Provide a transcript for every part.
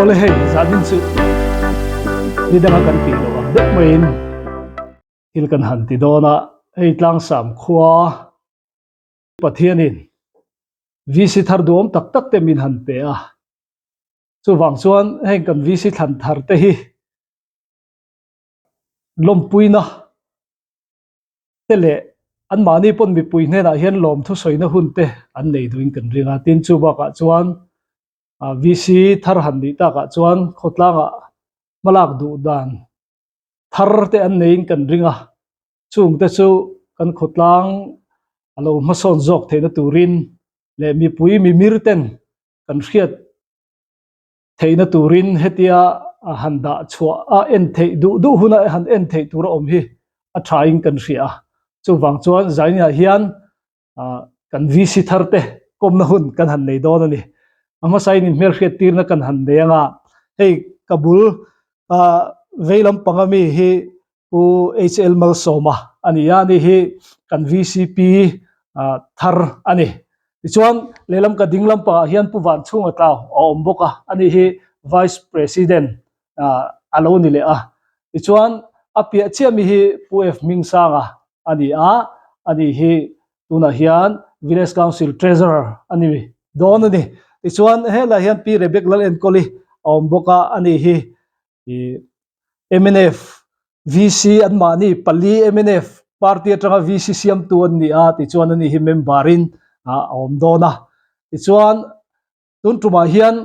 ole hei zadin chu ni danga kan pi lo am dek main il kan han ti dona hei tlang sam khua pathianin visi thar dom tak tak te min han pe a chu wang chuan hei kan visi than thar te hi lom puina tele an mani pon mi pui hne na hian lom thu soina hun te an nei duin kan ringa tin chu ba ka chuan vc thar han ni ta ka chuan khotlanga malak du dan thar te an nei kan ringa chung te chu kan khotlang alo mason jok theina turin le mi pui mi mirten kan hriat theina turin hetia handa chua en thei du huna han en thei tur om hi a thaing kan hria chu wang chuan zaina hian kan vc thar te komna hun kan han nei don ani ama sain in mel hriat tirna kan han deanga hei kabul veilam pangami hi u hl mal soma ani yani hi kan vcp thar ani chuan lelam ka dinglam pa hian puwan chunga tlaw om boka ani hi vice president alo ni le a chuan apia chiami hi puf ming sanga ani a ani hi tuna hian village council treasurer ani don ani chuan hela hian pi rebek lal en koli om boka ani hi MNF VC an mani pali MNF party atanga VC siam tu an ni a ti chuan ani hi memberin om dona ti chuan tun tuma hian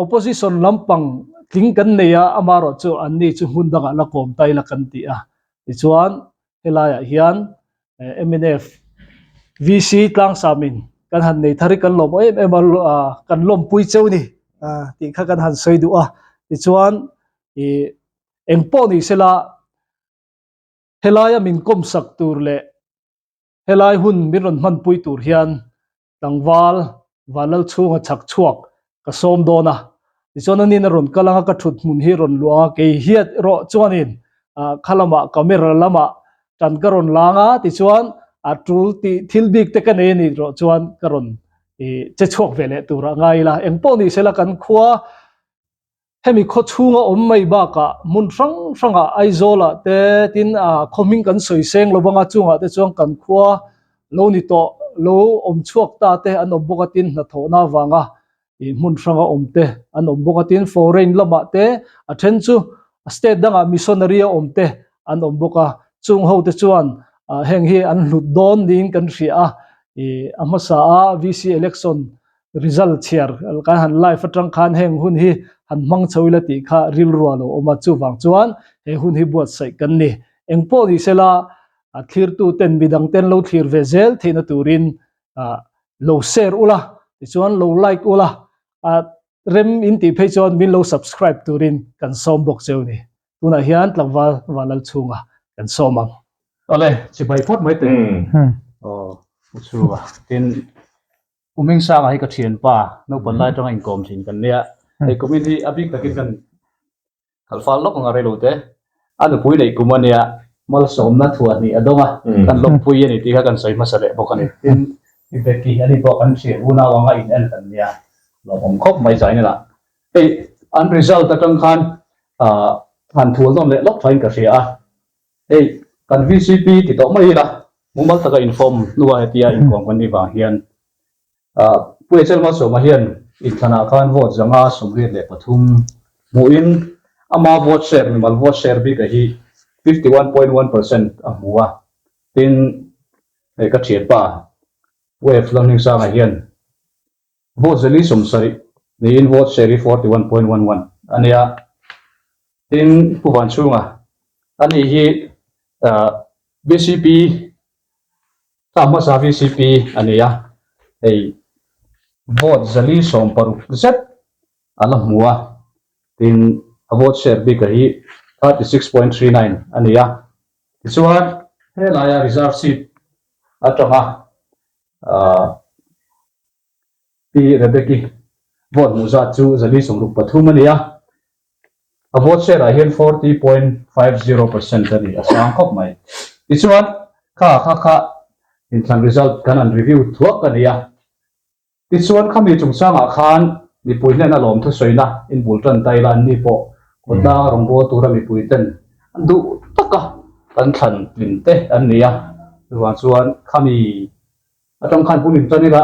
opposition lampang tling kan neya amaro chu anni chu hundanga la kom tai la kan ti a ti chuan helaya hian MNF VC tlang samin kan han nei thari kan lom kan lom pui cheu ni ti kha kan han soi du a ti chuan engpo ni sela helaya min kom sak tur le helai hun min ron man pui tur hian tangwal walal chunga chak chuak ka som dona ti chuan ani na ron kalanga ka thut mun hi ron luanga ke hiat ro chuanin khalama camera lama tan ka ron langa ti chuan atul ti thilbik te ka nei ni ro chuan ka ron che chuak vele tura ngai la engpo ni sela kan khua hemi kho chunga om mai ba ka mun ranga aizola te tin khoming kan soi seng lowanga chunga te chuang kan khua lo ni to lo om chuak ta te an om boka tin na thona wanga mun ranga om te an om boka tin foreign lama te a then chu state danga missionary om te an om boka chung ho te chuan heng hi an hlut don ding kan hria amasa VC election result chiar kan han live atang khan heng hun hi han mang choila ti kha ril rualo oma chu wang chuan he hun hi buat sai kan ni engpo ni sela thlir tu ten bidang ten lo thlir vezel theina turin lo share ula ti chuan lo like ula rem in ti phei chuan min lo subscribe turin kan som bok cheu ni tuna hian tlangwal walal chunga kan somang ole chi bai phot mai te chuwa tin uming sa ngai ka thian pa no ban lai tang in kom thin kan nia ei community abik takin kan kalfal lok ngare lo te anu pui nei kumania mal som na thua ni adonga kan lok pui ani ti kha kan sai masale bokani tin ibeki ani bo kan che una wanga in el kan nia lo om khop mai jai na ei an result ta tang khan han thua dom le lok thain ka ria ei kan VCP ti to mai la mumal taka inform nuwa hetia in kong kan ni wa hian pui chel ma so ma hian in thana khan vote zanga somri le pathum muin ama vote share ni mal vote share bi ka hi 51.1% amua tin ka thiet pa wave learning sa hian vote zali somsari ni in vote share 41.11 ania tin puwan chunga ani hi BCP tamasa VCP ania ei vote zali som paru zet alam mua tin vote share bi ka hi 36.39 ania chuan helaya reserve seat atanga pi rebeki vote muza chu zali som ruk pathum ania vote share a hian 40.50% ani asang khop mai chuan kha in than result kan an review thuak ania ti chuan khami chung sanga khan มีปุ๋ยเนี่ยน่าหลอมทุกส่วนนะอินบุลตันไทยแลนด์นี่พอคนด่ารองบัวตัวเรามีปุ๋ยเต็นดูตักกะกันขันลินเตอันนี้อ่ะส่วนข้ามีตรงขันปุ่นตัวนี้ละ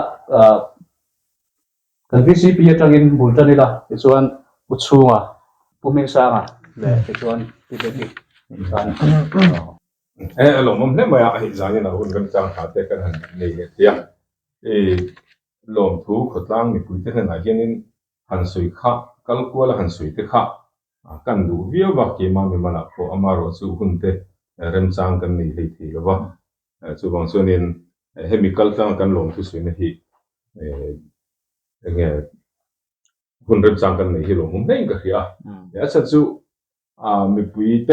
กันวิซีพีจังอินบุลตันนี่ละส่วนอุดชูอ่ะปุ่มเมซ่าอ่ะเลยส่วนที่เป็นอีกส่วน ลมเนี่ยมาหิจานี่นะหุ่นกันจังหาแต่กันนี่เดียลมถูกขดล่างมีปุ๋ยเท่านั้นเฮียนินหันสวยข้ากัลกัวละหันสวยเตข้ากันดูวิวบักเกมาไม่มาละพออามารอสู้หุ่นเตเริ่มจังกันนี่เลยทีละว่าสู้บางส่วนนี้เฮมิคัลต่างกันลมทุกส่วนนี่เงี้ยหุ่นเริ่มจังกันนี่ที่ลมหุ่นเองก็เฮียสัตว์สู้มีปุ๋ยเต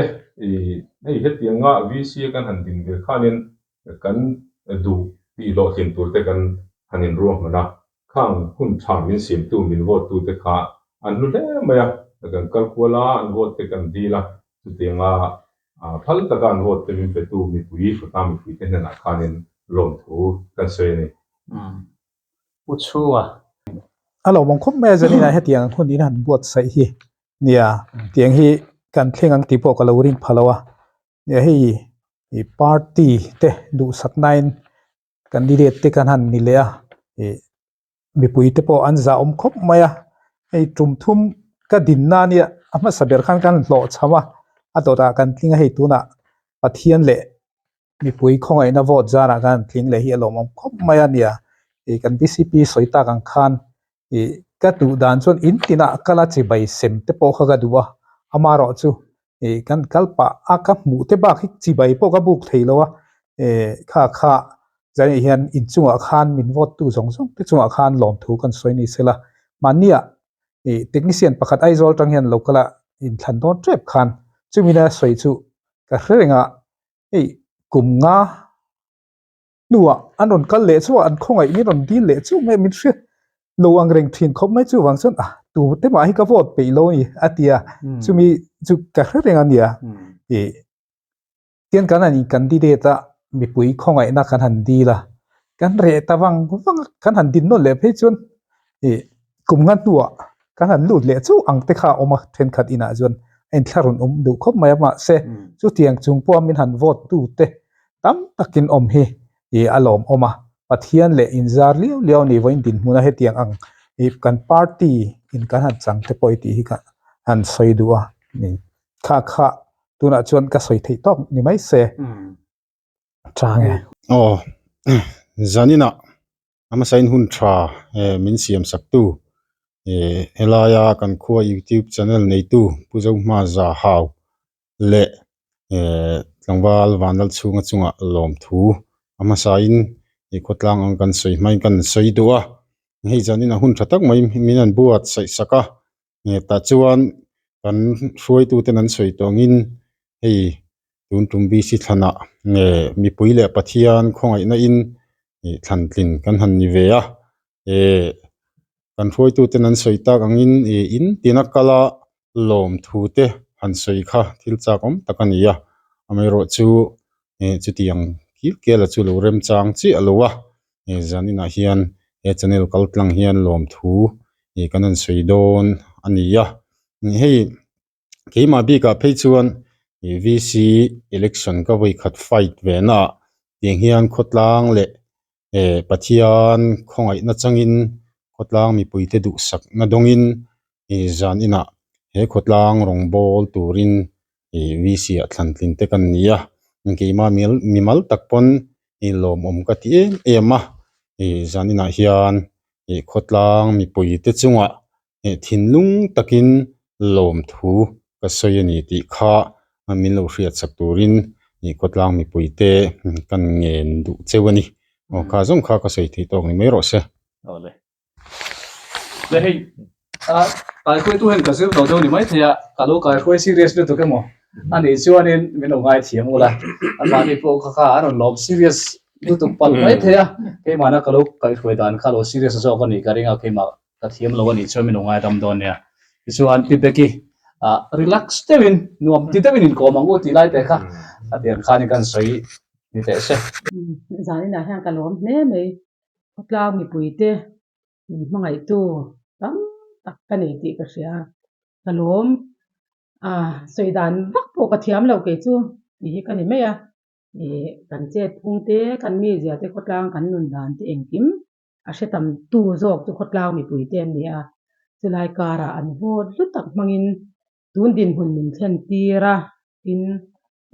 ให้เฮ็ดยังงะวิเศษกันหันดินเวข้านินกันดูที่โลหินตัวเตกันหันนินรวมมันนะข้างหุ่นทางมินเสียมตัวมินวอดตัวเตข้าอันนู้นเล่มา呀กันกัลกัวลาอันวอดเตกันดีละสุดยังพัลตะกันวอดเตมินเปตูมีปุ๋ยฟุตามีปุ๋ยเตนนะข้านินลมถูกันเสยนี่อุดชูอ่ะเราบางคนแม่จะนี่นะให้เตียงคนนี้นั่นบวชใส่ฮีเนี่ยเตียงฮีกันเพ่งอังตีพวกเราริงพลาวะเนี่ยให้ปาร์ตี้เตดูสักนายกันดีเดตเตกันหันนี่เลยมีปุ๋ยเตพออันจะคบมาให้จุ่มทุ่มก็ดินนาเนี่ยอามาสับเบอร์ขันกันหล่อชาวะอัตโตตากันทิ้งให้ตัวน่ะปะเทียนเละมีปุ๋ยของไอ้นวอดจาระกันทิ้งเลยฮีเรามองคบมาเนี่ยกันบีซีพีสวยตากันขันก็ดูด่านส่วนอินติน่ะก็ละจีใบเซมเตพอเขาก็ดูว่าอามารอจูกันกัลปะอากับหมูเตบักฮิจีใบพวกกับบุกเทลวะข้าจะเห็นอินจุงอาคารมินวอดตู้สองที่จุงอาคารหลอมถูกันสวยนี่เสละมันเนี่ยเทคนิคเซียนประคัดไอโซลจังเห็นเราก็ละอินทันโดนเทรปคันจูมีน่าสวยจูก็เรื่องกลุ่มงาดูอ่ะอันนั้นก็เละชัวอันคงไอ้นี่นั้นดีเละชัวไม่มีเชื่อโลอังเริงทิ้งเขาไม่จู่วังส่วนตัวเต็มให้กับวอดไปโลนี่อาทิตย์จูมีจูกระเรื่องอันเดียเตียนกันอันนี้กันดีเดต้ามีปุ๋ยของไอ้นักกันหันดีละกันเรตาวังกันหันดินโน่นเลยเพื่อจนกลุ่มงานตัวกันหันหลุดเลยจู่อังเตข้าออกมาเทรนขัดอินาจนเอ็นทารุนดูคบมามาเสจู่เตียงจุงปัวมินหันวอดดูเตตั้มตักินเฮอารมณ์ออกมาปัทยันเละอินซาร์เลี้ยวนี่วันดินมุนาเหตียงอังกันปาร์ตี้อินกันหันจังเตปอยตีฮิกันหันสวยดัวนี่ข้าตัวน่ะชวนก็สวยที่ต้องนี่ไม่เสจ้างไงจานี่นะอามาใส่หุ่นทรามินเสียมสักตู้เฮลายากันคัว YouTube channel ในตู้ผู้เจ้ามาจะหาวเละหลังว่าวันนั้นช่วงลมทูอามาใส่กดลังอังกันสวยไม่กันสวยตัวให้จานี่นะหุ่นทักไม่มีนันบวชใส่สักแต่ชวนกันช่วยตัวเต็นั้นสวยตัวงินให้ตุนบีสิทนะมีปุ๋ยเละปะเทียนของไอ้นั่นทันตินกันหันนิเวียกันช่วยตัวเต็นั้นสวยตากังอินตินักกะละลมทูเตหันสวยค่ะทิลจากตะกันนี้อเมริกาจุดยังคิดเกลจูโลเรมจางจีอลัวจานี่นะเฮียนจันเอลกัลตังเฮียนลมทูกันนั้นสวยโดนอันนี้ให้เกี่ยมาบีกับเพจชวน VC election ก็ไปขัดไฟเวน่ะเตียงเฮียนขดล้างเละปัทยานของไอ้นัดจังอินขดล้างมีปุ๋ยเตดุสักนัดงอินจานอินะขดล้างรองบอลตูรินVC อัตลันตินเตกันนี้เกี่ยมามีมัลตักปนลมกัดมาจานอินะเฮียนขดล้างมีปุ๋ยเตจุงะทินลุงตักินลมทูก็สวยนี่ติข้ามินเราเรียดสักตูรินกดลางมีปุ๋ยเตกันเงินดูเจวันี่ข้าส่งข้าก็ใส่ที่ตรงนี้ไม่รอดเสียเลยให้การคุยตัวเห็นก็ซื้อตัวเดียวนี่ไม่ใช่การรู้การคุยซีเรียสด้วยตัวแกมั้งอันนี้ชวนนี่ไม่ต้องง่ายเถียงมูละอันนี้พวกข้าอันนั้นลบซีเรียสดูตัวปั่นไม่ใช่แค่มานะการรู้การคุยด่านข้ารู้ซีเรียสจอกันนี่การเรื่องแค่มาการเถียงเราวันนี้ชวนไม่ต้องง่ายทำโดนเนี่ยชวนที่เบกี้relax เตวินนวมที่เตวินก็มังกูที่ไล่แต่ค่ะเดี๋ยวข้านี่กันสวยนี่แต่เช่จานี่นะฮะกันล้อมเนี่ยไม่พวกเรามีปุ๋ยเต้มังไงตัวตั้ง tak ka nei ti ka hria kalom soidan vak po ka thiam lo ke chu hi ka ni mai a kan che thung te kan mi zia te khotlang kan nun dan te engkim a hretam tu zawk chu khotlang mi pui te ni a chulai kara an vot lu tak mangin tun din hun min thlen tira in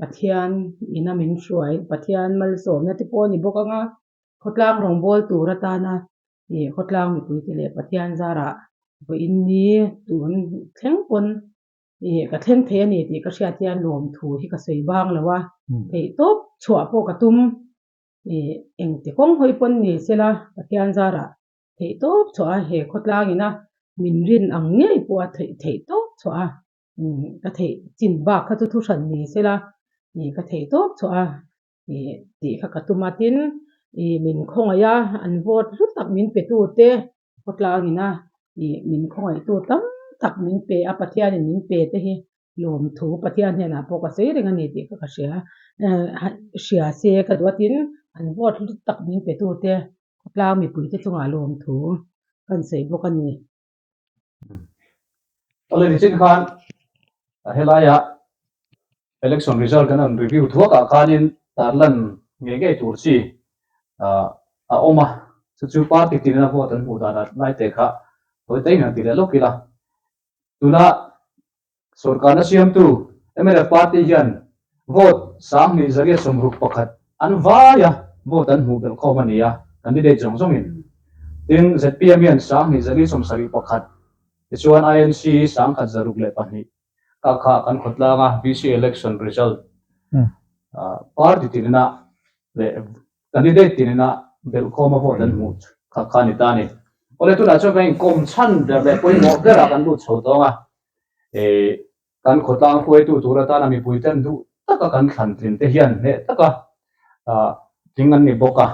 pathian ina min hruai pathian mal som na te po ni boka nga khotlang rong bol tura ta na khotlang mi pui te le pathian zara bo in ni tun thleng pon ka thleng the ni ti ka hria tian lom thu hi ka sei bang lawa thei top chhuah po ka tum eng te kong hoi pon ni sela pathian zara thei top chhuah he khotlang ina min rin ang ngei po thei top chhuah ka thei chin ba kha chu thu san ni sela ka thei top chhuah ti kha ka tumatin min khong aya an vot lu tak min pe tu te khotlang ina min khong ai tu tam tak min pe a pathian min pe te hi lom thu pathian he na po ka sei renga ni ti ka hria se ka duatin an vot lu tak min pe tu te khotlang mi pui te chunga lom thu kan sei bok ani ole ni chin khan helaya election result kan an review thuak a khanin tarlan nge tur chi a oma chu party tin na vote an hu da nai te kha hoi te na ti le lokila tuna sarkar na siam tu MLF party yan vote sang ni zage somruk pakhat an vaya vote an hu bel khomania candidate jong in tin ZPM yan sang ni zage som sari pakhat chuan INC sang khat zaruk le pahni ka kha kan khotlanga BC election result party tinna le candidate tinna bel khoma vote an hu kha kha ni tani ole tu na cho kai kom chan der le poi mo dera kan lu chho tonga kan khotlang khoi tu turata na mi puiten du taka kan thlan trin te hian he taka tingan ni boka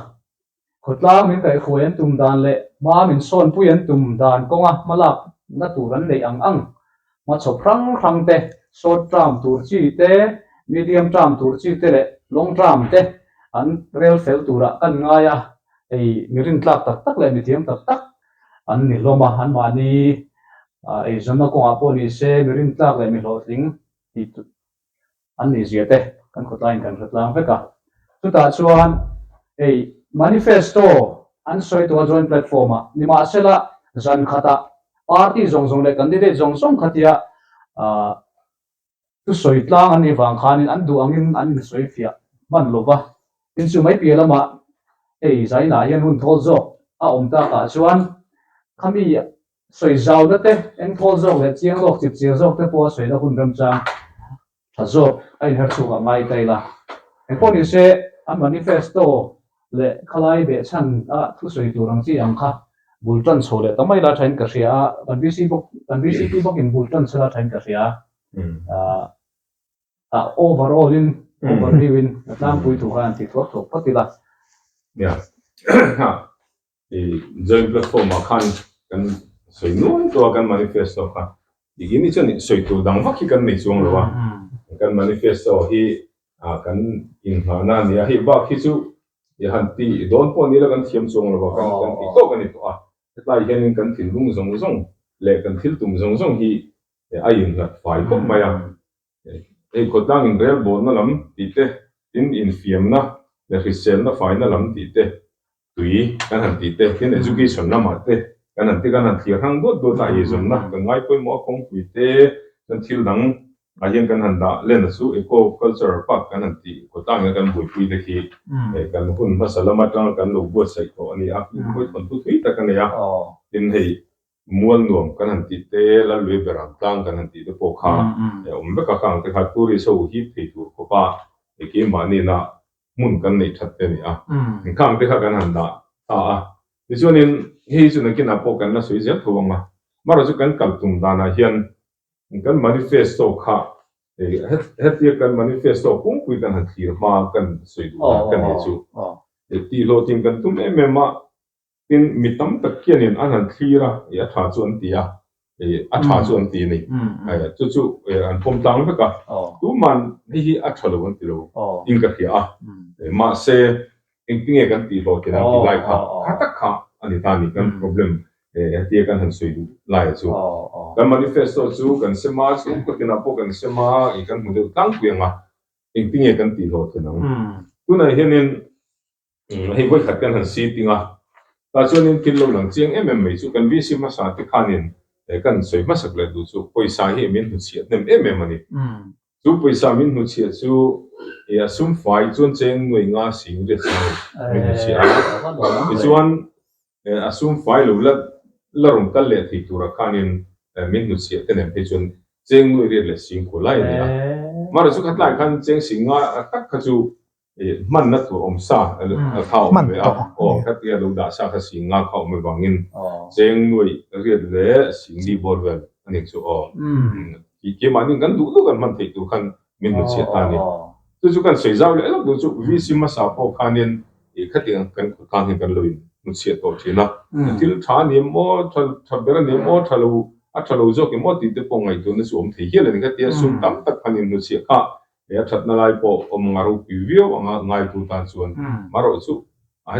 khotlang min kai khoen tum dan le ma min son puyen tum dan konga malap na turan le ang ma chho prang te short term tur chi te medium term tur chi te le long term te an rel fel tura kan ngaya mirin tlak tak le mi thiam tak an ni loma han mani zona ko apo ni se mirin tlak le mi hloting ti an ni ziate kan khotlain kan khotlang veka chuta chuan manifesto an soi to joint platform ni ma sela zan khata party zong le candidate zong khatia tu soi tlang ani wang khanin an du angin an soi fia man lova tin chu mai pialama zaina hian hun thol zo a omta ka chuan khami soi zau na te eng thol zo le chiang lok chip chiang zo te po soi da hun ram chang thazo ai her chu ga mai taila e poni se a manifesto le khalai be chan a thu soi turang chi ang kha bultan chole tamai la thain ka ria ban BCP bok in bultan sala thain ka ria overall in overviewing atlam pui tu kan ti thok thok patila yeah joint platform khan kan soi nu to kan manifesto kha digini chani soi tu dang vaki kan nei chuang lawa kan manifesto hi kan in hana ni hi ba khi chu ya han ti don po ni la kan thiam chuang lawa kan ti to kan ni to lai hian kan thin lung zong le kan thil tum zong hi ai in la fai ko maya khotlang in rel bon na lam ti te in fiam na le risel na fai na lam ti te tui kan han ti te kin education na ma te kan han ti kan han thir hang do ta ye zon na kan ngai poi mo kong pui te kan thil dang a hian kan han da len su eco culture park kan han ti khotlang kan bui pui te ki kan hun masalama tang kan lo bo sai ko ani a poi kon tu thui ta kan ya tin hei mual nuam kan han ti te la lue beram tang kan han ti te po kha be ka khang te kha turi so hi thei tu ko pa ki ma ni na mun kan nei that te ni a khang te kha kan han da ti chuanin hi chu na kina po kan na sui zel thuanga maro chu kan kal tum dana hian kan manifesto kha hetia kan manifesto kung pui kan han thir ma kan sui du kan ni chu ti lo tin kan tum ma tin mitam tak kianin an han thira ya tha chuan tia a tha chuan ti ni chu an pom tang veka tu man hi a thalo an ti lo in ka khia ma se in pinge kan ti lo kina ti lai kha tak kha ani ta ni kan problem เตียกันหันสวยลายจูกันมานิเฟสโตจูกันเสมาจูก็ตินาพวกกันเสมาอีกันมุดตั้งเพียงอ่ะเองติ้งกันตีโลดนะตัวไหนเห็นให้ไว้ขัดกันหันซีติงอ่ะแต่ส่วนนี้กินลงหลังเจียงไม่จูกันวิสิมาสาติขานินกันสวยมาสักเลยดูจูปอยสาเหมินหุเชียดเนี่ยมันนี่จูปอยสามินหุเชียดจูสุ่มไฟจวนเจงหน่วยงานสิ่งเด็ดสิ่งมินหุเชียดจวนสุ่มไฟหรือละรงกันเลยที่ตัวขานินมินหุเชียดเนี่ยเป็นจวนเจงหน่วยเรียนเลยสิ่งคนไล่เนี่ยมาเราสุขัดไล่กันเจงสิ่งอ่ะตักขจูมันนัดตัวซาเข้าไม่เอาถ้าเกิดเราด่าซาขสิ่งอ่ะเข้าไม่วางเงินเจงหน่วยเรียนเลยสิ่งดีบอลเวลอันนี้ชัวที่เกี่ยมันนี่กันดูกันมันที่ตัวกันมินหุเชียดตานี่ตัวกันใช้เจ้าเลยแล้วดูจุวิสิมาสาพอขานินขัดยังกันการเห็นกันเลยมุเชียดตัวที่นะที่ท่านี่มอท่าเบรนี่มอท่าเราจอกมอติดปงไงตัวนี้ส่วนที่เฮียเลยนี่ก็ที่สุ่มตั้มตักขานินมุเชียดค่ะชัดนั่นเลยพอมารู้พิวิวง่ายตัวตานส่วนมารู้จุ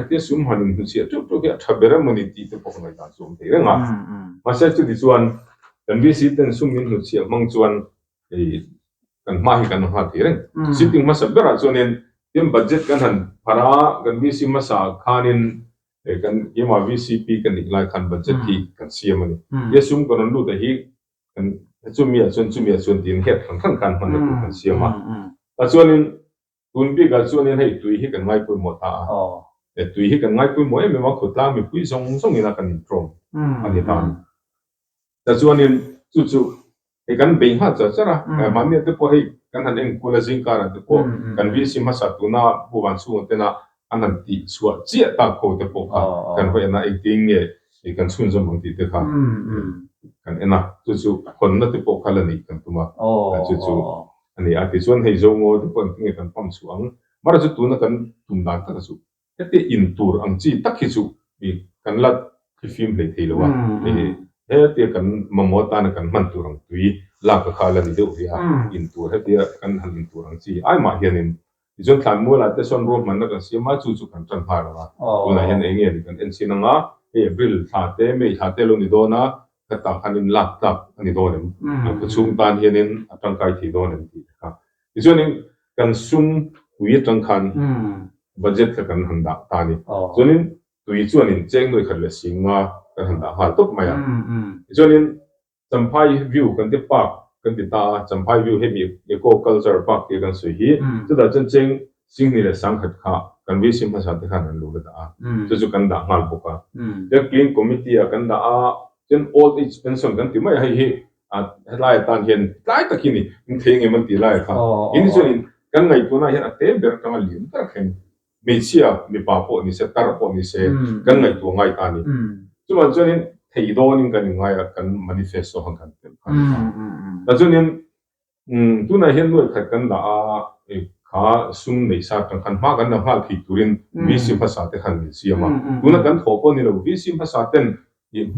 ที่สุ่มขานินมุเชียดจุดที่ท่าเบรมันนี่ติดปงไงตานส่วนที่เรื่องมาเสร็จจุดที่ส่วนกันวิสิตเป็นสุ่มมุเชียดมังส่วนกันมาให้กันหาที่เรื่องสิ่งมาสับเบราส่วนนี้เตรียมบัตเจ็ตกันหันพารากันวิสิมาสาขานินกันยี่มาวิสิปีกันอีกหลายคันบัตเจ็ตที่กันเสียมันนี่สุ่มกันรู้แต่ฮีกันจุ่มเมียส่วนดินเฮ็ดทั้งกันมันกันเสียมาแต่ส่วนนี้ตุนปีกันส่วนนี้ให้ตุยให้กันง่ายปุ่ยหมดตาตุยให้กันง่ายปุ่ยหมดไม่ว่าขุดตาไม่ปุ่ยส่งนี่นะกันตรงอันนี้ตามแต่ส่วนนี้จู่กันเบ่งหาจะระมันเนี่ยตัวให้กันหันเองกุลสิงการ์ตัวกันวิสิมาสัตุนาผู้วันสู้เตนะอันนั้นที่สวดเจียตาโคตัวพวกกันไปนะเองทิ้งเนี่ยกันสุ่มสมองที่เด็กกันนะจู่คนนั้นตัวพวกกันนี่กันตัวมาจู่อันนี้อาทิตย์ส่วนให้จงโง่ตัวคนที่กันปั๊มสวงมาเราจู่นั้นกันทุ่มดันตั้งจู่ที่อินทูร์อังจีตักจู่มีกันลัดที่ฟิล์มเลยทีละว่าเที่ยกันมาหมดตานกันมันตัวรังตุยลากข้าวแล้วนี่เดี๋ยวพี่ฮะอินตัวเที่ยกันหันอินตัวรังจีไอ้มาเห็นนี่จนทำมัวละแต่ส่วนรวมมันก็เสียมาจู่กันจันทร์ละตัวไหนเห็นเองเนี่ยกันเอ็นซีนังอ่ะบริลชาเต้ไม่ชาเต้ลงนี่โดนะก็ต่างกันนี่ลักตับอันนี้โดนนี่ก็ชุ่มตานเห็นนี่ตั้งใจที่โดนนี่ที่ครับส่วนนี้กันซุ่มวิจังคันบัดเจ็ตกันหันดักตานี่ส่วนนี้ตัวส่วนนี้เจ้งโดยขัดเลสิงมากันหันดักหาตุกมาอย่างส่วนนี้จำพายวิวกันที่ปากกันที่ตาจำพายวิวให้มีเอโคคัลเจอร์ปากที่กันสวยจะได้จริงๆสิ่งนี้แหละสังขัดข้ากันวิสิมาสัตย์ขันนั้นรู้กันจะจุกันด่างหาบุกเด็กกินคอมมิตี้กันด่าจน old age pension กันที่ไม่ให้ไล่ตานเห็นไล่ตะกี้นี่มันเทงมันตีไล่ค่ะอินส่วนนี้กันไงตัวนั้นเห็นเต้เบิร์กันมาเลี้ยงตะเข็มไม่เชื่อมีป่าปนี่เสตารปนี่เสกันไงตัวไงตานี่ส่วนนี้ที่โดนกันง่ายกันมานิเฟสโตของกันเป็นแต่ส่วนนี้ตัวนั้นเห็นด้วยกันด่าข้าสุ่มในสาตังกันมากันนะฮะที่ตุรินวิสิภาษาเตขันมิเซียมาตัวนั้นกันขอบนี่เราวิสิภาษาเต็น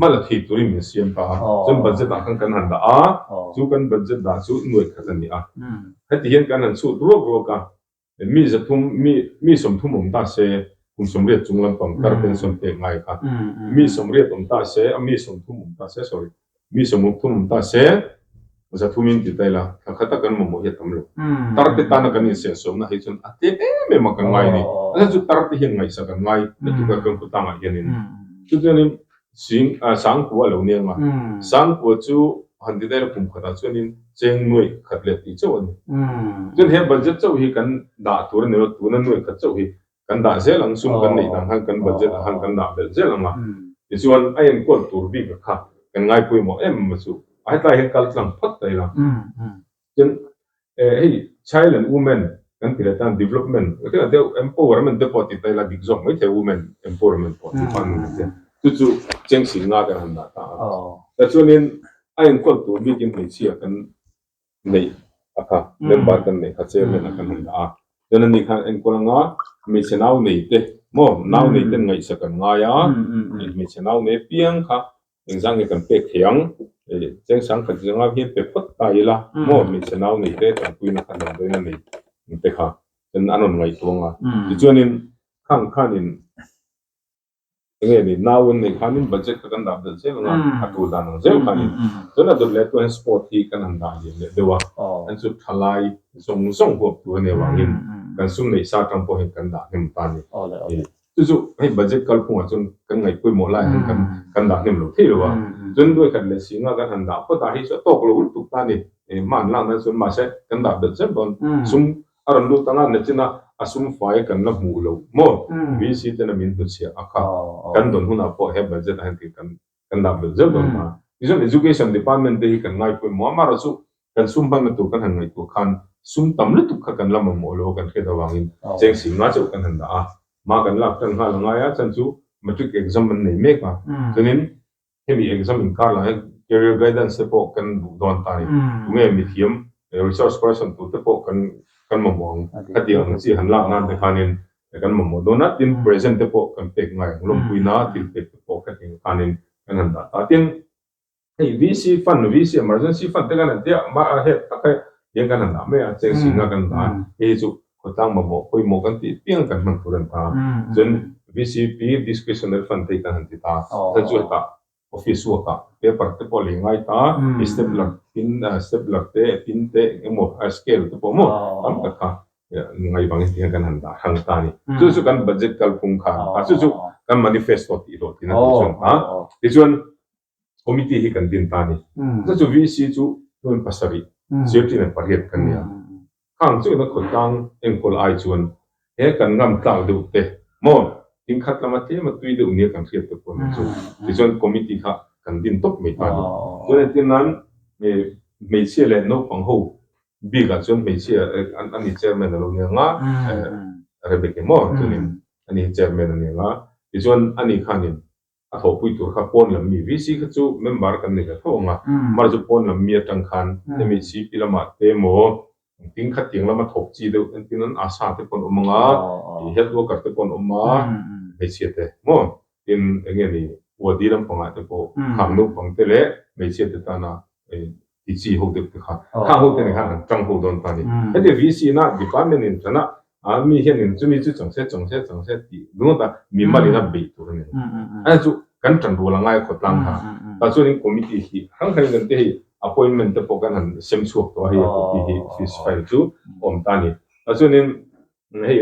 มาละที่ตุรินมิเซียมาจนบัดเจ็ตต่างกันหันด่าจู่กันบัดเจ็ตด่าจู่หน่วยกันนี่ให้ที่เห็นกันนั้นสู้รัวกันมีจะทุ่มมีสมทุ่มผมตาเสคุณสมเด็จจงลำปางการเป็นสมเด็จไงครับมีสมเด็จผมตาเสมีสมทุ่มผมตาเส sorry มีสมทุ่มผมตาเสมันจะทุ่มินติดได้ละถ้าขัดกันมันโมเหตุทำเลยตารติตานักนี่เสียสมนะให้จนอาทิตย์ไม่มากันไงนี่แล้วจุดตารติเห็นไงสักกันไงแล้วจุดกันกุตังอะไรนี่จุดนี้สิ่งสังกัวเหล่านี้มาสังกัวจู่หันติได้ละปุ่มขัดจนนี้เจงหน่วยขัดเล็ดที่เจ้านี่จนเห็นบัดเจ็ตเจ้าฮีกันด่าตัวนั้นตัวนั้นหน่วยขัดเจ้าฮีกันด่าเสียหลังซุ่มกันนี่ต่างหันกันบัดเจ็ตหันกันด่าเบลเสียหลังมาส่วนไอ้ยังกดตัวบีกับข้ากันง่ายปุยหมอมาสู้ไอ้ตายเห็นกัลลังพัดได้ละจนchild and women กันที่เรื่อง development ก็คือเดี๋ยว empowerment เดี๋ยวพอติดได้ละดิกซ์ไม่ใช่ women empowerment พอที่ฟังนี่เจ้าจู่เจงสิงห์กันหันด่าตาแต่ส่วนนี้ไอ้ยังกดตัวบีกินไปเชียกันในค่ะเล่นบาร์กันในขัดเสียเป็นกันหันด่าจนนี่ค่ะเอ็งคนง่าไม่ใช่น่าวในเตะโม่น่าวในเตะไงสักกันง่ายไม่ใช่น่าวในเพียงค่ะเอ็งสังเกตกันเป็กเถียงเจ้าสังเกตจังว่าเพียงเป็กพัดตายละโม่ไม่ใช่น่าวในเตะจังคุยนักกันด้วยนั่นนี่เตะค่ะจนอันนั้นไงตัวง่ะจนนี่ข้างนี่ Nghe ni nawun ni khanin budget ka kan dab dal se nga atu dan ng zel khanin zona dul le to sport hi kan handa le dewa an su thalai song ko tu ne wangin kan sum nei sa tang po hin kan da hem ta ni tu hei budget kal phung chun kan ngai pui mo lai kan da nem lo thi lo wa zun doi kan le singa kan handa po ta hi so tok lo ul tu ta ni man lang na sun ma se kan da dal se bon sum aron lu tanga ne china asum fai kan la mu lo mo VC tena min tu sia akha kan don huna po he budget han ti kan da bel zel don ma izon education department te kan ngai pui mo ma ra su kan sum bang tu kan han ngai tu khan sum tam le tu kha kan la mo lo kan ke da wangin cheng sim nga chau kan han da a ma kan la kan ha la nga ya chan chu matric exam man nei me ka chunin hemi exam in kar la career guidance po kan don ta ni nge mi thiam resource person tu te po kan mamong katiang si hanla nan te khanin kan mamo donat in present te po kan pek ngai lom puina til pek po kating khanin kan handa atin hey VC emergency fund te kan te ma he takai yang kan handa me a cheng singa kan da e chu khotang mamo koi mo kan ti piang kan man puran ta jen VCP discretionary fund te kan hanti ta ta chu ta office work paper te po lingai ta step lak te pin te emo scale te po mo am ka ka ngai bang ti kan handa hang ta ni chu kan budget kal phung kha chu kan manifesto ti ro tin na chu ha ti chuan committee hi kan din ta ni chu VC chu tun pasari safety na pariat kan ya khang chu na khotang engkol ai chuan he kan ngam tang du te mo tin khat lama te ma tui de unia kan khiat te po na chu ti chuan committee kha kan din top me ta ni chuan tin nan me che le no pang ho bi ga chuan me che ani chairman lo nia nga rebeke mo chunin ani chairman ani nga ti chuan ani khanin a tho pui tur kha pon lam mi VC kha chu member kan ni ka tho nga mar chu pon lam mi atang khan mi chi pilama te mo ting kha ting lama thok chi de tin an asa te pon omanga health worker te pon oma me che te mo tin nge ni wadi lam panga te po khang no pang te le me che te ta na ti chi ho te kha ho te ni kha tang ho don ta ni ate VC na department in chana mi hian in chumi chu changse ti no ta mi mali na be tu ni a chu kan tang ro la ngai khotlang ha ta chu ni committee hi hang khai gan te hi appointment te po kan han sem chuak to hi hi office file chu om ta ni ta chu ni hei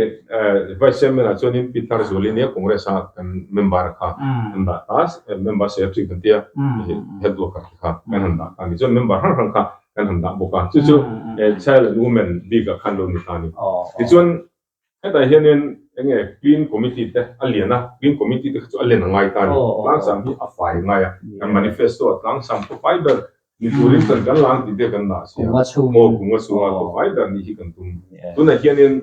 vice chairman a chu ni Peter Zolini congress a kan member kha anda as member secretary kan tia head worker kha kan handa ani chu member hang kha kan handa boka chu child and women big khan lo ni ta ni ti chuan eta hianin enge clean committee te aliana clean committee te chu alian ngai ta ni lang sam hi a fai ngai kan manifesto lang sam ko fiber ni turin kan lang ti te kan na sia kunga sunga ko fiber ni hi kan tum tuna hianin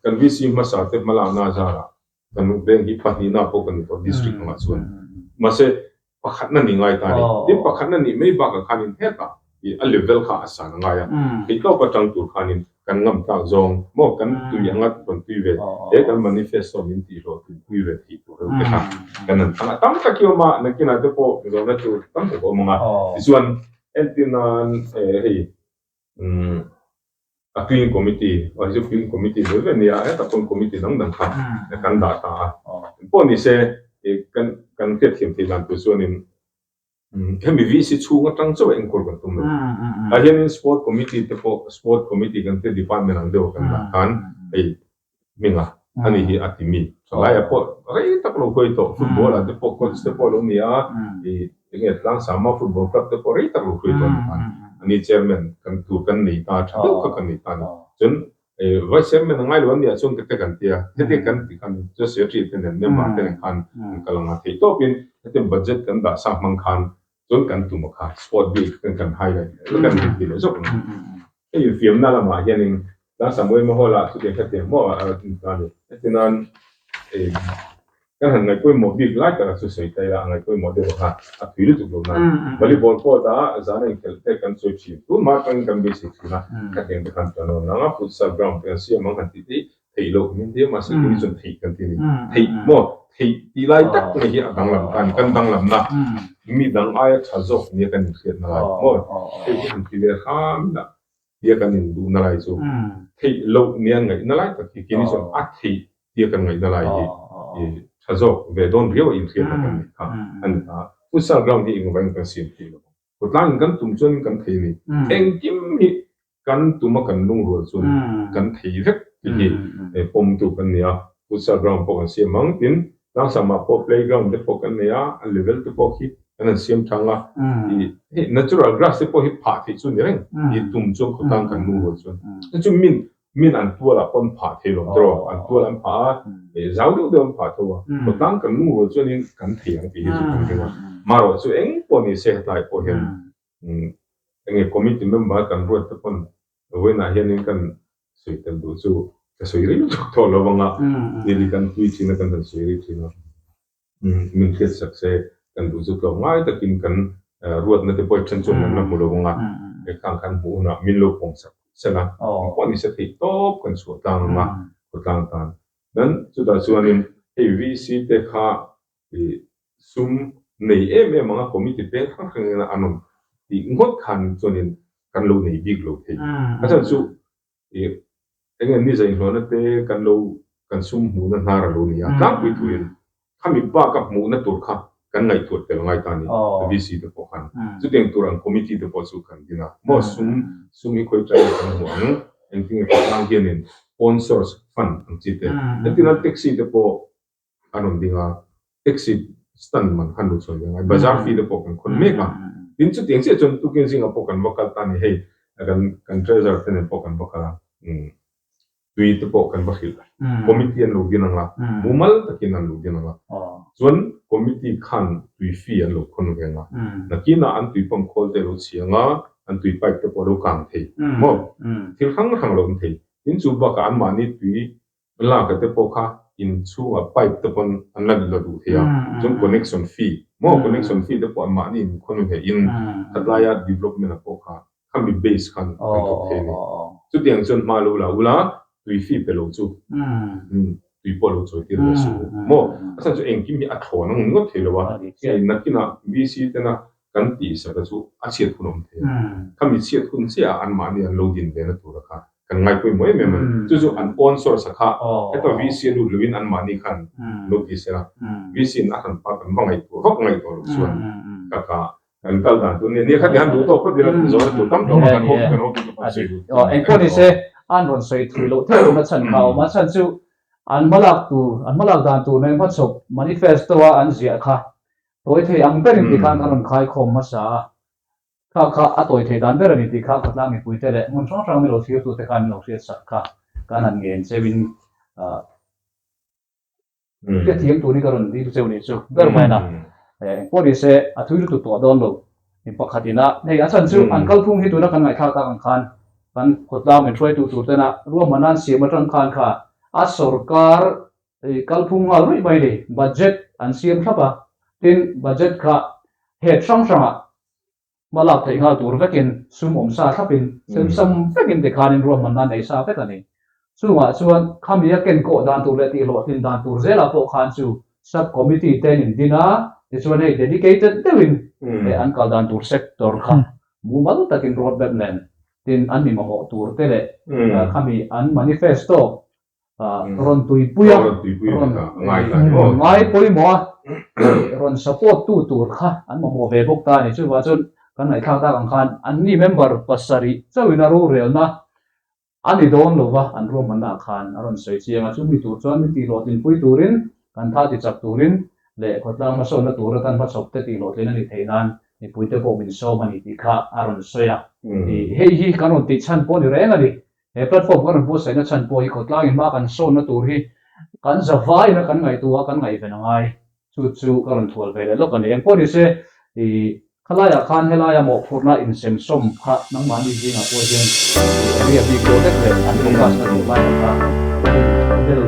kan VC masa te mala na zara kan ben hi pati na po kan to district ma chuan ma se pakhat na ni ngai ta ni ti pakhat na ni mei ba ka khanin heta i a level kha asa ngai ya ti to pa tang tur khanin kan ngam ta zong mo kan tu yangat kon tu ve e kan manifesto min ti ro tu ve ti tu ke ha kan ta tam ta ki ma na kina te po zo na tu tam ko mga isuan entinan hei a clean committee or is clean committee ve ve nia ta kon committee dang dang kha kan da ta po ni se kan ke thim ti lan tu suanin kan mi VC chu nga tang chu en kol kan tum a hian sport committee te po sport committee kan te department ang deu kan da kan ei minga ani hi atimi so lai po rei ta ko ko to football te po coach te po lo nia e nge tlang sama football club te po rei ta ko to ani chairman kan tu kan nei ta tha ka kan nei ta chun vice chairman ngai lo nia chung te kan tia te kan ti kan just secretary te ne member te kan kalanga te to pin te budget kan da sa mang khan chun kan tu ma kha sport bi kan highlight kan ti le zok ei film na la ma hianin ta samoi mo hola tu te te mo ta ni tinan kan han ngai koi mo big like ta su sei tai la ngai koi mo de ha a thil tu lo na volleyball ko ta za na kel te kan so chi tu ma kan basic na ka te kan ta no na futsal ground pe si ma kan ti thei lo min de ma se ni chun thei kan ti ni thei mo thei ti lai tak ni hi dang lam kan dang lam na mi dang ai tha zok ni kan khiat na lai mo thei kan ti le kham na dia kan in du na lai chu thei lo ni ngai na lai ta ki ni so a thei dia kan ngai na lai hi tha khazok ve don rio in khian kan kha an ta futsal ground hi ingwang kan sim ti lo kutlang kan tum chon kan thei ni eng kim hi kan tuma kan lung ro chun kan thei vek ti hi pom tu kan nia futsal ground po kan sim mang tin lang sama po playground de po kan nia a level te po hi kan sim thanga i natural grass te po hi pha thi chun ni reng i tum chon khutang kan lung ro chun chu min an tua la pon pha the lo dro an tua an pha zau lu de an pha to khutang kan lung ro chun in kan thei ang ti hi chu kan nia maro chu eng po ni se tai po hian enge committee member kan ruat te pon wena hian kan soitel du chu ka soiri to lo wanga ni kan tui china kan soiri china min khet sakse kan du chu to ngai takin kan ruat na te poi chen chon na mu lo wanga e kan mu na min lo pong sak sena ko ni se ti top kan su tang ma ko tang tan dan chu da chuanin avc te kha sum nei mga committee te khang na anom ti ngot khan chonin kan lo nei big lo thei asan chu engen ni zain hlona te kan lo kan sum mu na nar lo ni ya tlang pui tuin khami ba ka mu na tur kha kan ngai thot tel ngai ta ni vc te po khan chu teng turang committee te po chu kan dina mo sum i khoi trai kan mo ang engting e tlang hianin sponsors fund ang chite etina taxi te po anom dinga taxi stand man khan lo choi ngai bazar fee te po kan khon me ka tin chu teng se chon tu ken singa po kan wakal ta ni hei kan treasure te ne po kan wakala tui te po kan bakhil committee an lo ginanga mumal takin an lo ginanga chuan committee khan tui fee an lo khon venga nakina an tui pom khol te lo chianga an tui pipe te po lo kang thei mo thil khang lo thei tin chu ba ka an mani tui la ka te po kha in chu a pipe te pon an la lo du thea chun connection fee mo connection fee te po an mani in khon ve in atlaya development po kha khami base khan kan to thei ni chu tiang chun ma lo la ula tui fee pe lo chu tui po lo choi ti lo su mo asan chu engkim hi a thon ang ngot thei lo wa nakina vc te na kan ti sa ka chu a chiat phunom the khami chiat khun sia an mani an lo din ve na tur kha kan ngai poi moi me chu an sponsor sa kha eto vc lu luin an mani khan lo ti sera vc na kan pa kan ngai tu hok ngai to lo suan ka an kal da tu ne kha han du to ko dira zo tu tam to kan hok pa se en ko ni se an ron soi thui lo the ma chan khao ma chan chu an malak dan tu nei ma chop manifesto wa an zia kha toi the ang berin ti khan ron khai khom ma sa kha a toi the dan berin ti kha khatlang ni pui te le mun chong chang mi lo thiu tu te kan lo sia sa kha kan an ngen chewin ke thiam tu ni ka ron di tu cheu ni chu ber mai na ko ni se a thui tu to don lo ni pakhatina nei a chan chu an kal phung hi tu na kan ngai kha ta kan kan khotla me throi tu te na ro manan si ma tang khan kha a sarkar kalphung a rui bai ni budget an siam thapa tin budget kha he sang sang malak thei nga tur vekin sumom sa thapin sem sam vekin de khanin ro manan nei sa ve tani chuwa chuan khamia ken ko dan tu le ti lo tin dan tur zela po khan chu sub committee ten in dina ti chuan ei dedicated devin an kal dan tur sector kha mumal takin road map tin an mi mo tur te le khami an manifesto ron tui puya ron ngai poi mo ron support tu tur kha an mo ve bok ta ni chu wa chun kan ngai thang ta kan khan an ni member pasari chawina ro rel na ani don lo wa an ro man na khan aron soi chianga chu mi tur chuan mi ti lo tin pui turin kan tha ti chak turin le khotlang ma so na tur tan ma chop te ti lo tlena ni theinan ni pui te ko min so mani ti kha aron soya hei hi kanon ti chan po ni renga ni he platform kan po sai na chan po hi khotlang in ma kan so na tur hi kan zawai na kan ngai tuwa kan ngai ve na ngai chu karon thol ve le lo kan eng po ni se khalaya khan helaya mo khurna in sem som kha nang mani ji na po jen area big project le an focus na lo lai ka del